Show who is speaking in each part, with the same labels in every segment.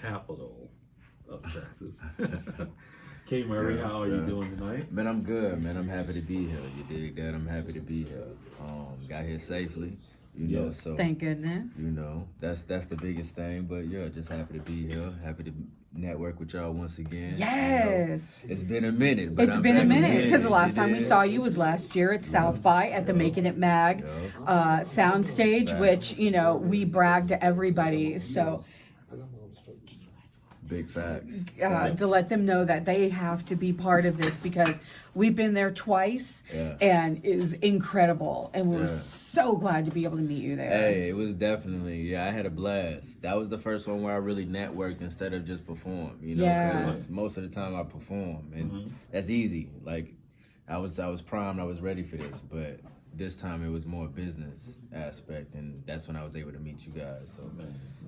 Speaker 1: capital of Texas. K.Murray, how are you doing tonight?
Speaker 2: Man, I'm good, man. I'm happy to be here. You dig that? I'm happy to be here. Got here safely, you know, so
Speaker 3: Thank goodness.
Speaker 2: you know, that's the biggest thing. But yeah, just happy to be here. Happy to network with y'all once again.
Speaker 3: Yes.
Speaker 2: It's been a minute, but
Speaker 3: It's
Speaker 2: I'm
Speaker 3: been a
Speaker 2: back
Speaker 3: minute
Speaker 2: again,
Speaker 3: because the last
Speaker 2: you
Speaker 3: time we
Speaker 2: dig?
Speaker 3: saw you was last year at South by at the Making It Mag soundstage, which, you know, we bragged to everybody. So
Speaker 2: Big facts.
Speaker 3: to let them know that they have to be part of this because we've been there twice and it is incredible. And we're so glad to be able to meet you there.
Speaker 2: Hey, it was definitely, I had a blast. That was the first one where I really networked instead of just perform, you know, because most of the time I perform and that's easy. Like I was primed, I was ready for this, but this time it was more business aspect, and that's when I was able to meet you guys. So,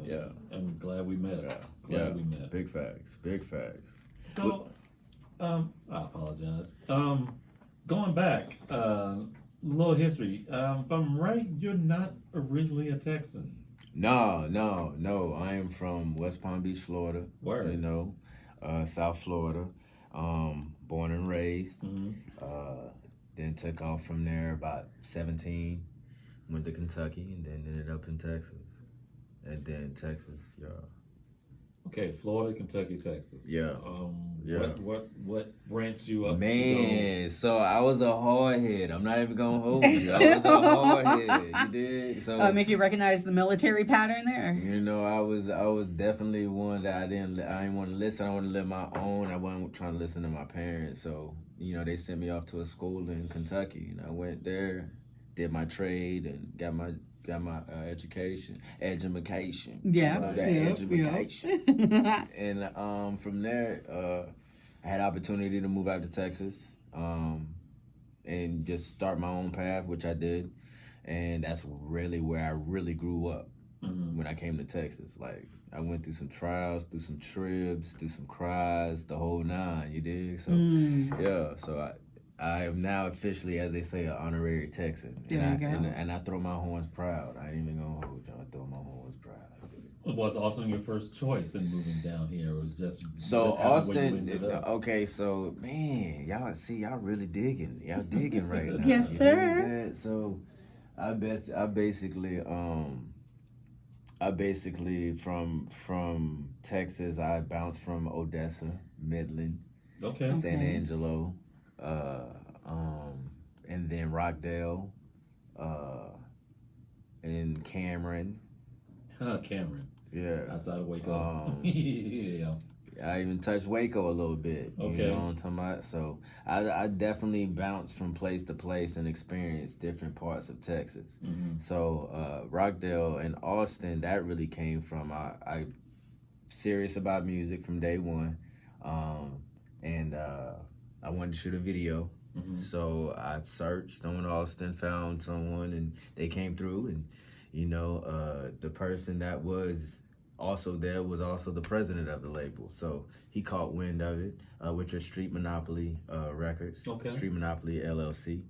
Speaker 2: yeah.
Speaker 1: I'm glad we met. Glad we met.
Speaker 2: Big facts. Big facts.
Speaker 1: So, I apologize. Going back, a little history. If I'm right, you're not originally a Texan.
Speaker 2: No. I am from West Palm Beach, Florida.
Speaker 1: Word.
Speaker 2: You know, South Florida. Born and raised. Then took off from there about 17. Went to Kentucky and then ended up in Texas. And then Texas,
Speaker 1: Okay, Florida, Kentucky, Texas.
Speaker 2: Yeah.
Speaker 1: What branched you up?
Speaker 2: Man, so I was a hard head. I'm not even gonna hold you. I was a hard head. You dig? So
Speaker 3: Make you recognize the military pattern there.
Speaker 2: you know, I was definitely one that I didn't want to listen. I wanted to live my own. I wasn't trying to listen to my parents. So, you know, they sent me off to a school in Kentucky, and I went there, did my trade, and got my education.
Speaker 3: Education.
Speaker 2: And from there, I had opportunity to move out to Texas and just start my own path, which I did. And that's really where I really grew up when I came to Texas. Like, I went through some trials, through some trips, through some cries, the whole nine, you dig? So, yeah, so I am now officially, as they say, an honorary Texan. And I throw my horns proud. I ain't even gonna hold y'all. I throw my horns proud.
Speaker 1: Was Austin your first choice in moving down here? Or was just
Speaker 2: Austin? Okay, so man, y'all really digging. Y'all digging right now.
Speaker 3: Yes, sir.
Speaker 2: So I basically from Texas. I bounced from Odessa, Midland, San Angelo. And then Rockdale, and Cameron.
Speaker 1: Cameron.
Speaker 2: Yeah.
Speaker 1: Outside of Waco. Yeah.
Speaker 2: I even touched Waco a little bit. You know what I'm talking about? So I definitely bounced from place to place and experienced different parts of Texas. So Rockdale and Austin, that really came from I serious about music from day one. And I wanted to shoot a video. So I searched on Austin, found someone, and they came through. And, you know, the person that was also there was also the president of the label. So he caught wind of it, which was Street Monopoly Records, Street Monopoly LLC.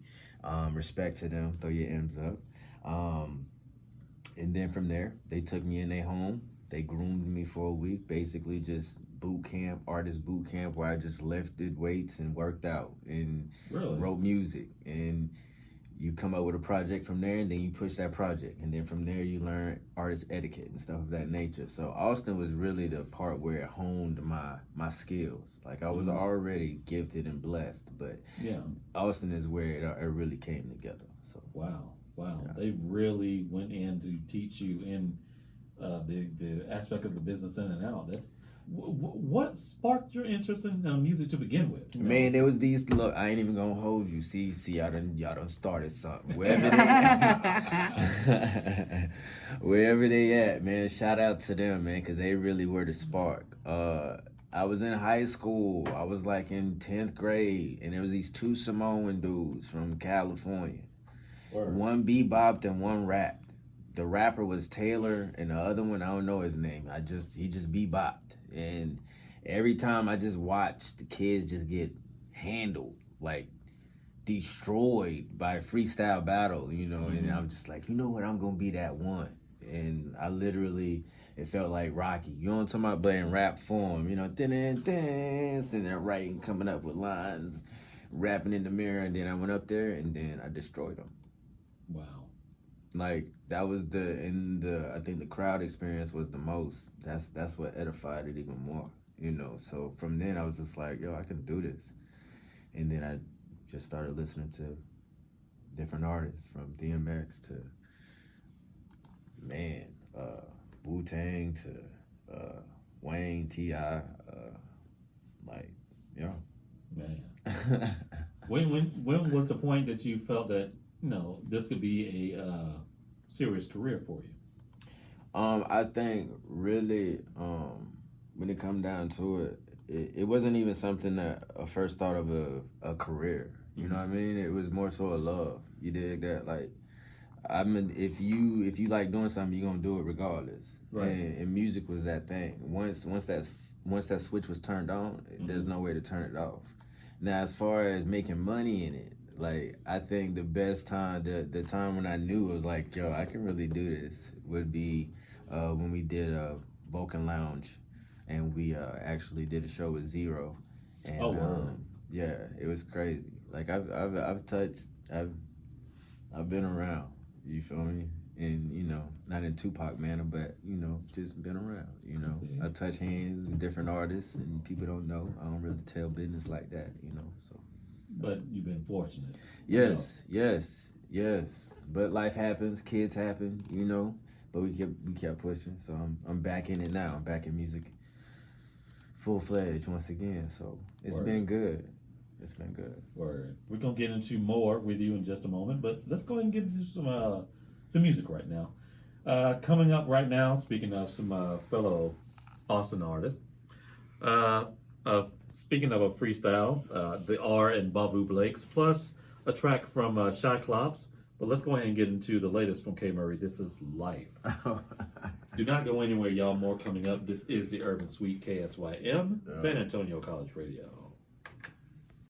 Speaker 2: Respect to them, throw your M's up. And then from there, they took me in their home. They groomed me for a week, basically just artist boot camp, where I just lifted weights and worked out and wrote music. And you come up with a project from there, and then you push that project. And then from there, you learn artist etiquette and stuff of that nature. So Austin was really the part where it honed my skills. Like, I was already gifted and blessed, but Austin is where it really came together. So
Speaker 1: Wow. Yeah. They really went in to teach you in the aspect of the business in and out. That's what sparked your interest in music to begin with?
Speaker 2: Man, there was these. Look, I ain't even gonna hold you. See, y'all done started something. Wherever they at, man. Shout out to them, man, because they really were the spark. I was in high school. I was like in 10th grade, and there was these two Samoan dudes from California. One bebopped and one rapped. The rapper was Taylor, and the other one, I don't know his name. He just bebopped. And every time I just watched the kids just get handled, like destroyed by a freestyle battle, you know, and I'm just like, you know what, I'm gonna be that one. and I literally, it felt like Rocky. You know what I'm talking about? But in rap form, you know, sitting there writing, coming up with lines, rapping in the mirror, and then I went up there and then I destroyed them.
Speaker 1: Wow.
Speaker 2: Like that was I think the crowd experience was the most. That's what edified it even more, you know. So from then I was just like, yo, I can do this. And then I just started listening to different artists, from DMX to Wu-Tang to Wayne, T.I. Like, yo.
Speaker 1: Man. When was the point that you felt that, you know, this could be a serious career for you?
Speaker 2: I think really, when it come down to it, it wasn't even something that I first thought of a career. You know what I mean? It was more so a love. You dig that? Like, I mean, if you like doing something, you're gonna do it regardless.
Speaker 1: Right.
Speaker 2: And music was that thing. Once that switch was turned on, there's no way to turn it off. Now, as far as making money in it, like, I think the best time, the time when I knew it was like, yo, I can really do this, would be when we did Vulcan Lounge, and we actually did a show with Zero. And yeah, it was crazy. Like I've touched, I've been around. You feel me? And you know, not in Tupac manner, but you know, just been around. You know, I touch hands with different artists, and people don't know. I don't really tell business like that. You know, so.
Speaker 1: But you've been fortunate.
Speaker 2: Yes, yes. But life happens, kids happen. You know, but we kept pushing. So I'm back in it now. I'm back in music, full-fledged once again. So it's been good. It's been good.
Speaker 1: Word. We're gonna get into more with you in just a moment, but let's go ahead and get into some music right now. Coming up right now, speaking of some fellow Austin artists, speaking of a freestyle, the R and Bavu Blakes, plus a track from Shy Clops. But let's go ahead and get into the latest from K.Murray. This is Life. Do not go anywhere, y'all. More coming up. This is the Urban Suite, KSYM, San Antonio College Radio.